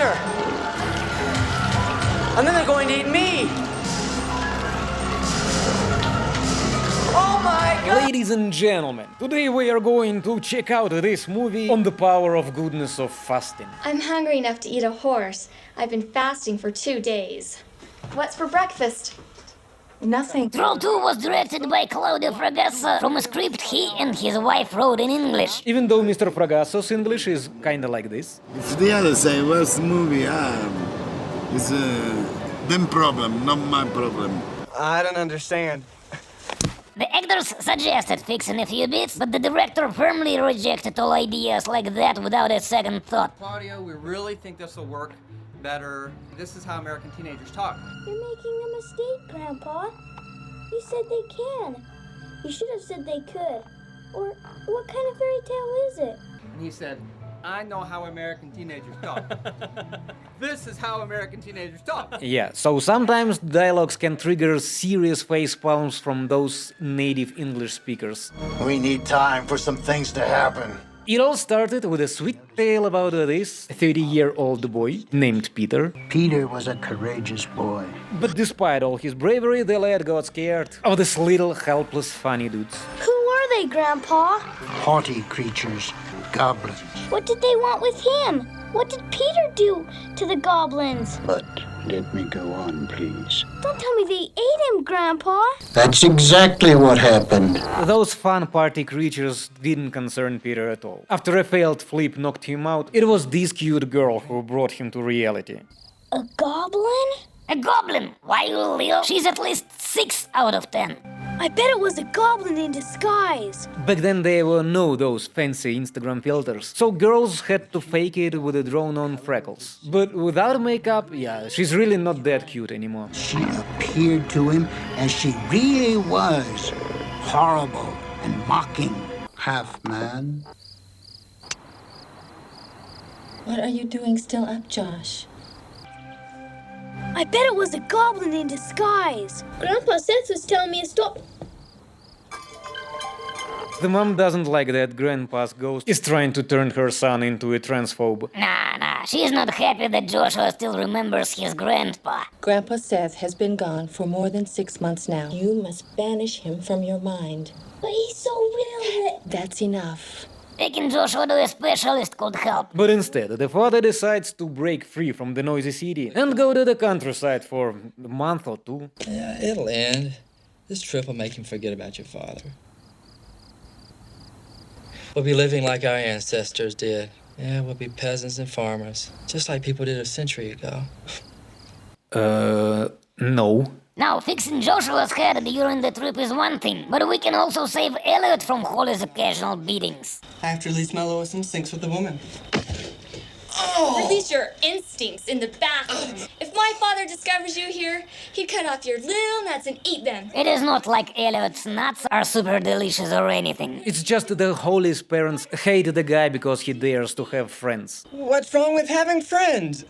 Peter. And then they're going to eat me. Oh my God! Ladies and gentlemen, today we are going to check out this movie on the power of goodness of fasting. I'm hungry enough to eat a horse. I've been fasting for 2 days. What's for breakfast? Nothing. Troll 2 was directed by Claudio Fragasso from a script he and his wife wrote in English. Even though Mr. Fragasso's English is kinda like this. It's the other side, what's the movie? It's them problem, not my problem. I don't understand. The actors suggested fixing a few bits, but the director firmly rejected all ideas like that without a second thought. Claudio, we really think this will work better. This is how American teenagers talk. You're making a mistake, Grandpa. You said they can. You should have said they could. Or what kind of fairy tale is it? And he said, I know how American teenagers talk. This is how American teenagers talk. Yeah, so sometimes dialogues can trigger serious face palms from those native English speakers. We need time for some things to happen. It all started with a sweet tale about this 30-year-old boy named Peter. Peter was a courageous boy. But despite all his bravery, the lad got scared of these little helpless funny dudes. Who were they, Grandpa? Haughty creatures, goblins. What did they want with him? What did Peter do to the goblins? But let me go on, please. Don't tell me they ate him, Grandpa. That's exactly what happened. Those fun party creatures didn't concern Peter at all. After a failed flip knocked him out, it was this cute girl who brought him to reality. A goblin? A goblin! Why, Leo? She's at least 6 out of 10. I bet it was a goblin in disguise. Back then there were no those fancy Instagram filters, so girls had to fake it with a drawn-on freckles. But without makeup, yeah, she's really not that cute anymore. She appeared to him as she really was. Horrible and mocking. Half man. What are you doing still up, Josh? I bet it was a goblin in disguise. Grandpa Seth was telling me to stop. The mom doesn't like that Grandpa's ghost is trying to turn her son into a transphobe. Nah, she's not happy that Joshua still remembers his grandpa. Grandpa Seth has been gone for more than 6 months now. You must banish him from your mind. But he's so real. That's enough. Taking Joshua to a specialist could help. But instead, the father decides to break free from the noisy city and go to the countryside for a month or 2. Yeah, it'll end. This trip will make him forget about your father. We'll be living like our ancestors did. Yeah, we'll be peasants and farmers, just like people did a century ago. No. Now, fixing Joshua's head during the trip is one thing, but we can also save Elliot from Holly's occasional beatings. I have to release my lowest instincts with the woman. Release your instincts in the bathroom. If my father discovers you here, he'd cut off your little nuts and eat them. It is not like Elliot's nuts are super delicious or anything. It's just the Holly's parents hate the guy because he dares to have friends. What's wrong with having friends?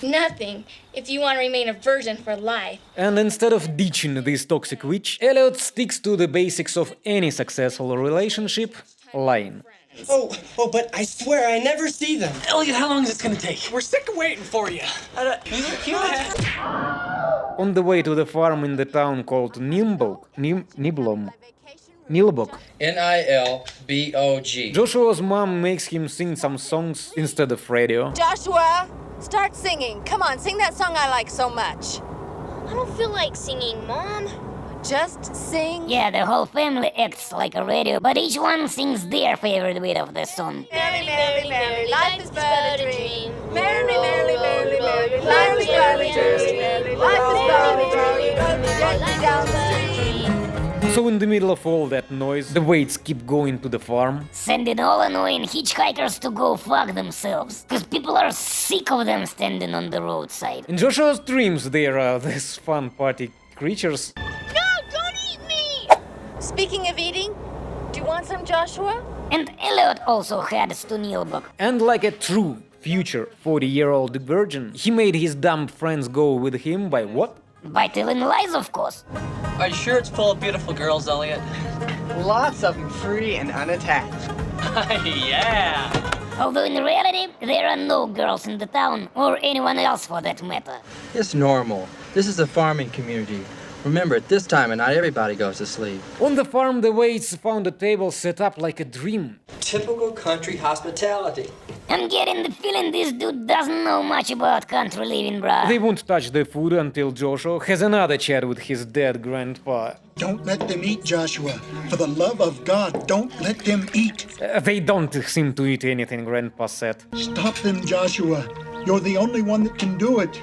Nothing, if you want to remain a virgin for life. And instead of ditching this toxic witch, Elliot sticks to the basics of any successful relationship: lying. Oh, but I swear I never see them. Elliot, how long is this gonna take? We're sick of waiting for you. On the way to the farm in the town called Nilbog, Nilbog. Joshua's mom makes him sing some songs instead of radio. Joshua, start singing. Come on, sing that song I like so much. I don't feel like singing, Mom. Just sing. Yeah, the whole family acts like a radio, but each one sings their favorite bit of the song. Merrily, merrily, merrily, life is but a dream. Merrily, merrily, merrily, merrily, life is but a dream. Life is but a dream. Gently down the stream. So in the middle of all that noise, the waits keep going to the farm. Sending all annoying hitchhikers to go fuck themselves, cause people are sick of them standing on the roadside. In Joshua's dreams, there are these fun party creatures. Speaking of eating, do you want some, Joshua? And Elliot also heads to Nilbog. And like a true future 40-year-old virgin, he made his dumb friends go with him by what? By telling lies, of course. Are you sure it's full of beautiful girls, Elliot? Lots of them, free and unattached. Yeah! Although in reality, there are no girls in the town, or anyone else for that matter. It's normal. This is a farming community. Remember, at this time of night, everybody goes to sleep. On the farm, the Waits found a table set up like a dream. Typical country hospitality. I'm getting the feeling this dude doesn't know much about country living, bruh. They won't touch the food until Joshua has another chat with his dead grandpa. Don't let them eat, Joshua. For the love of God, don't let them eat. They don't seem to eat anything, Grandpa said. Stop them, Joshua. You're the only one that can do it.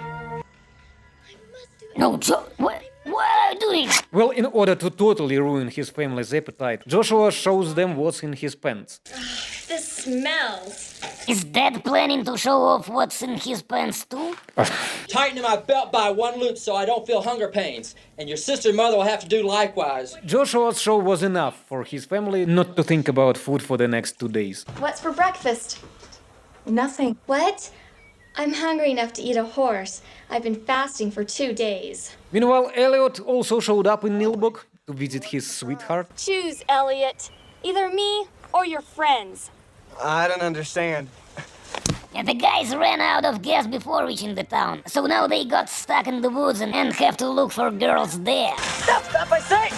No, what are you doing? Well, in order to totally ruin his family's appetite, Joshua shows them what's in his pants. This smells. Is Dad planning to show off what's in his pants too? Tightening my belt by one loop so I don't feel hunger pains. And your sister and mother will have to do likewise. Joshua's show was enough for his family not to think about food for the next 2 days. What's for breakfast? Nothing. What? I'm hungry enough to eat a horse. I've been fasting for 2 days. Meanwhile, Elliot also showed up in Nilbog to visit his sweetheart. Choose, Elliot. Either me or your friends. I don't understand. And the guys ran out of gas before reaching the town, so now they got stuck in the woods and have to look for girls there. Stop, I say!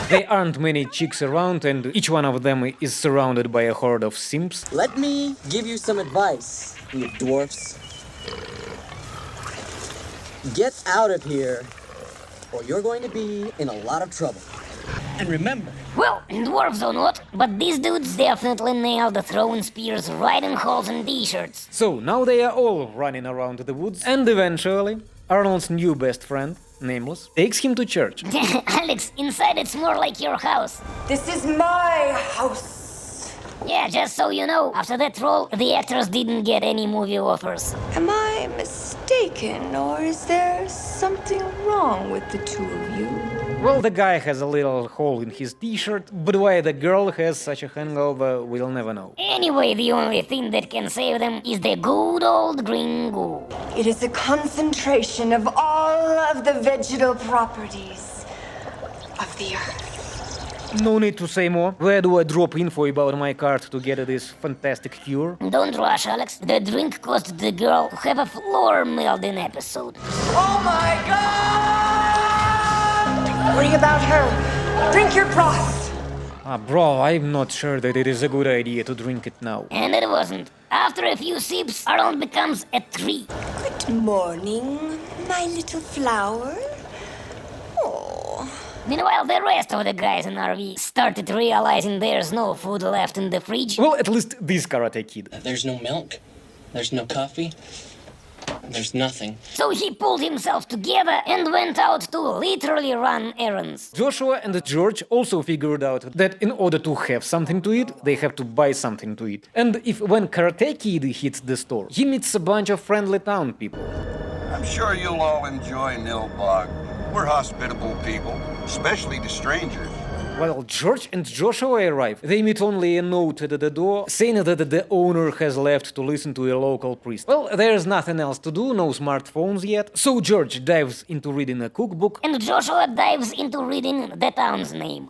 There aren't many chicks around, and each one of them is surrounded by a horde of simps. Let me give you some advice, you dwarfs. Get out of here, or you're going to be in a lot of trouble. And remember... Well, dwarves or not, but these dudes definitely nailed throwing spears right in holes in t-shirts. So now they are all running around the woods, and eventually, Arnold's new best friend, Nameless, takes him to church. Alex, inside it's more like your house. This is my house. Yeah, just so you know, after that role, the actors didn't get any movie offers. Am I mistaken, or is there something wrong with the two of you? Well, the guy has a little hole in his t-shirt, but why the girl has such a hangover, we'll never know. Anyway, the only thing that can save them is the good old green goo. It is a concentration of all of the vegetal properties of the earth. No need to say more. Where do I drop info about my card to get this fantastic cure? Don't rush, Alex. The drink caused the girl to have a floor melding episode. Oh my God! Worry about her. Drink your broth. Bro, I'm not sure that it is a good idea to drink it now. And it wasn't. After a few sips, Arnold becomes a tree. Good morning, my little flower. Oh. Meanwhile, the rest of the guys in RV started realizing there's no food left in the fridge. Well, at least this Karate Kid. There's no milk. There's no coffee. There's nothing. So he pulled himself together and went out to literally run errands. Joshua and George also figured out that in order to have something to eat, they have to buy something to eat. And when Karate Kid hits the store, he meets a bunch of friendly town people. I'm sure you'll all enjoy Nilbog. We're hospitable people, especially to strangers. While George and Joshua arrive, they meet only a note at the door saying that the owner has left to listen to a local priest. Well, there's nothing else to do, no smartphones yet, so George dives into reading a cookbook, and Joshua dives into reading the town's name.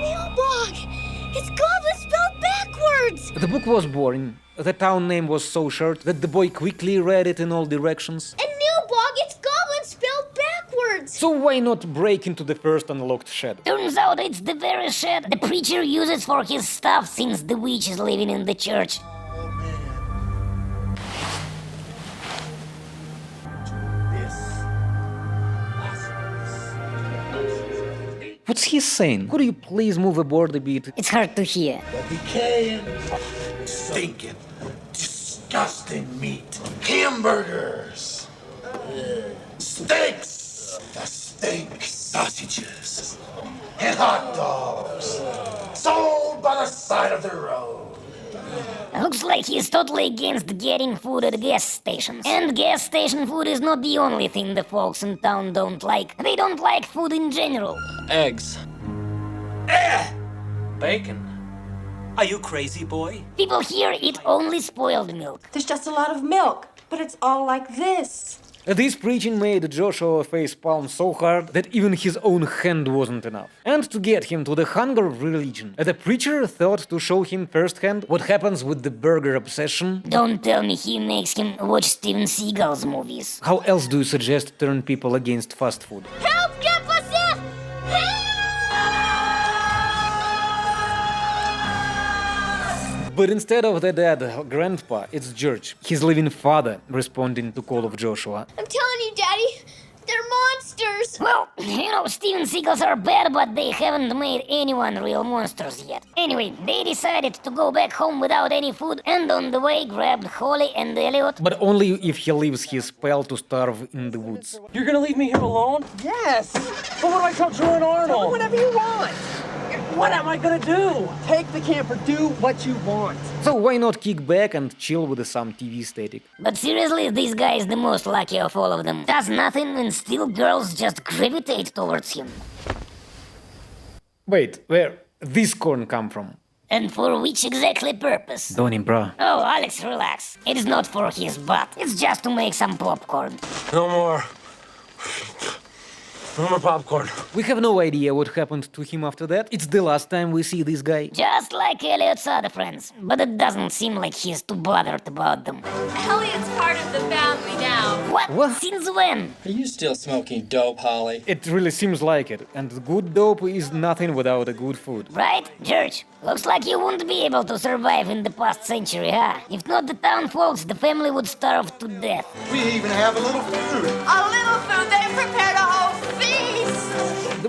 Nilbog! It's Goblin spelled backwards! The book was boring. The town name was so short that the boy quickly read it in all directions. And Nilbog, it's Goblin spelled backwards! So why not break into the first unlocked shed? Turns out it's the very shed the preacher uses for his stuff since the witch is living in the church. What's he saying? Could you please move aboard a bit? It's hard to hear. Decaying, stinking, disgusting meat. Hamburgers. Steaks. The steak sausages. And hot dogs. Sold by the side of the road. Looks like he's totally against getting food at gas stations. And gas station food is not the only thing the folks in town don't like. They don't like food in general. Eggs. Bacon. Are you crazy, boy? People here eat only spoiled milk. There's just a lot of milk, but it's all like this. This preaching made Joshua face palm so hard that even his own hand wasn't enough. And to get him to the hunger of religion, the preacher thought to show him firsthand what happens with the burger obsession. Don't tell me he makes him watch Steven Seagal's movies. How else do you suggest turn people against fast food? Help, Grandpa Seth! But instead of the dead grandpa, it's George, his living father, responding to call of Joshua. I'm telling you, Daddy, they're monsters! Well, you know, Steven Seagals are bad, but they haven't made anyone real monsters yet. Anyway, they decided to go back home without any food, and on the way grabbed Holly and Elliot. But only if he leaves his pal to starve in the woods. You're gonna leave me here alone? Yes! But what do I tell Drew and Arnold? Whatever you want! What am I gonna do? Take the camper, do what you want. So why not kick back and chill with some TV static? But seriously, this guy is the most lucky of all of them. Does nothing and still girls just gravitate towards him. Wait, where this corn come from? And for which exactly purpose? Donnie, bruh. Oh, Alex, relax. It is not for his butt. It's just to make some popcorn. No more. No more popcorn. We have no idea what happened to him after that. It's the last time we see this guy. Just like Elliot's other friends. But it doesn't seem like he's too bothered about them. Elliot's part of the family now. What? Since when? Are you still smoking dope, Holly? It really seems like it. And good dope is nothing without a good food. Right, George? Looks like you wouldn't be able to survive in the past century, huh? If not the town folks, the family would starve to death. We even have a little food. A little food, they prepared a whole feast!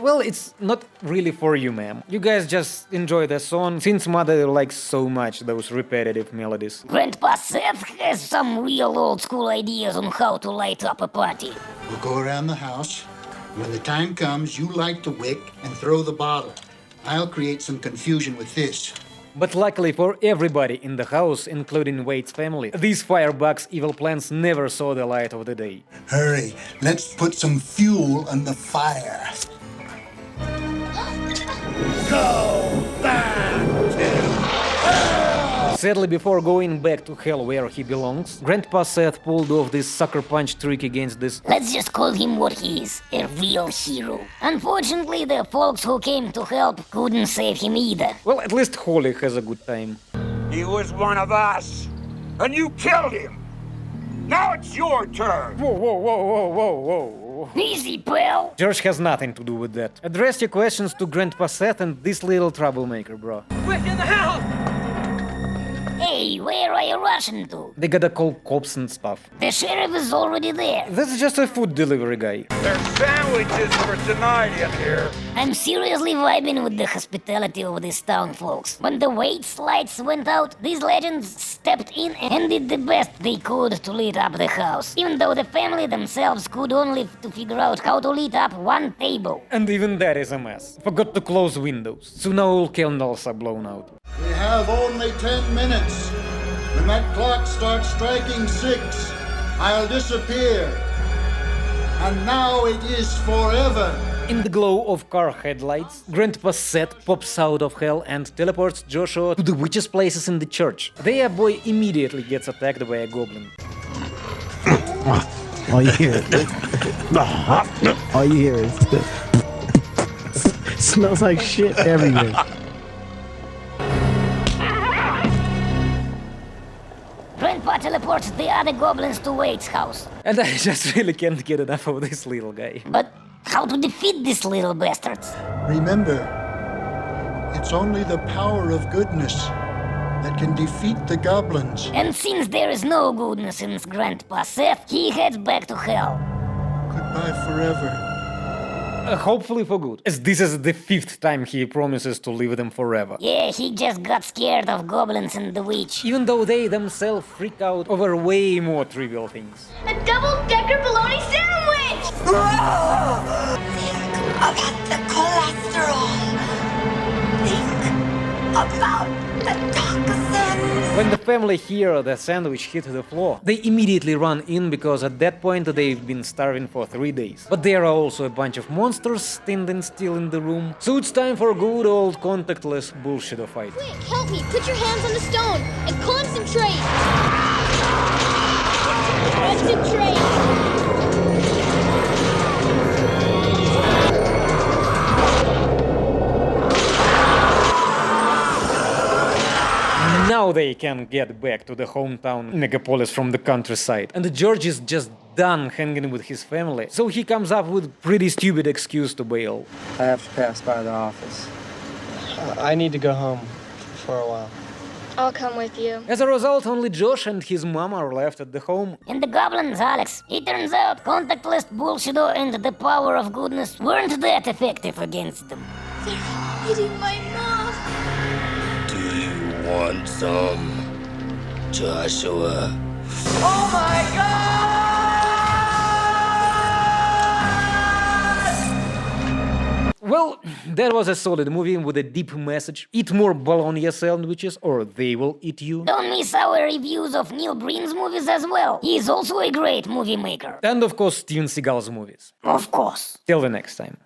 Well, it's not really for you, ma'am. You guys just enjoy the song, since Mother likes so much those repetitive melodies. Grandpa Seth has some real old-school ideas on how to light up a party. We'll go around the house. When the time comes, you light the wick and throw the bottle. I'll create some confusion with this. But luckily for everybody in the house, including Wade's family, these firebugs' evil plans never saw the light of the day. Hurry, let's put some fuel on the fire. Go back to... Sadly, before going back to hell where he belongs, Grandpa Seth pulled off this sucker punch trick against this... Let's just call him what he is, a real hero. Unfortunately, the folks who came to help couldn't save him either. Well, at least Holly has a good time. He was one of us, and you killed him. Now it's your turn. Whoa, whoa, whoa, whoa, whoa, whoa. Easy, pal. George has nothing to do with that. Address your questions to Grandpa Seth and this little troublemaker, bro. Quick, in the house! Hey, where are you rushing to? They gotta call cops and stuff. The sheriff is already there. That's just a food delivery guy. There's sandwiches for tonight in here. I'm seriously vibing with the hospitality of these town folks. When the Wade's lights went out, these legends stepped in and did the best they could to light up the house. Even though the family themselves could only to figure out how to light up one table. And even that is a mess. Forgot to close windows, so now all candles are blown out. We have only 10 minutes. When that clock starts striking 6, I'll disappear. And now it is forever. In the glow of car headlights, Grandpa Seth pops out of hell and teleports Joshua to the witches' places in the church. Their boy immediately gets attacked by a goblin. All you hear is smells like shit everywhere. Grandpa teleports the other goblins to Wade's house. And I just really can't get enough of this little guy. But how to defeat these little bastards? Remember, it's only the power of goodness that can defeat the goblins. And since there is no goodness in Grandpa Seth, he heads back to hell. Goodbye forever. Hopefully for good, as this is the 5th time he promises to leave them forever. Yeah, he just got scared of goblins and the witch. Even though they themselves freak out over way more trivial things. A double-decker bologna sandwich! Think about the cholesterol. Think about the toxins. When the family hear the sandwich hit the floor, they immediately run in because at that point they've been starving for 3 days. But there are also a bunch of monsters standing still in the room, so it's time for good old contactless bullshit fight. Quick, help me! Put your hands on the stone and concentrate! Concentrate! Now they can get back to the hometown megapolis from the countryside. And George is just done hanging with his family, so he comes up with pretty stupid excuse to bail. I have to pass by the office. I need to go home for a while. I'll come with you. As a result, only Josh and his mom are left at the home. And the goblins, Alex. It turns out contactless bullshido and the power of goodness weren't that effective against them. They're hitting my mom. Do you want some, Joshua? Oh my god! Well, that was a solid movie with a deep message. Eat more bologna sandwiches or they will eat you. Don't miss our reviews of Neil Breen's movies as well. He is also a great movie maker. And of course, Steven Seagal's movies. Of course. Till the next time.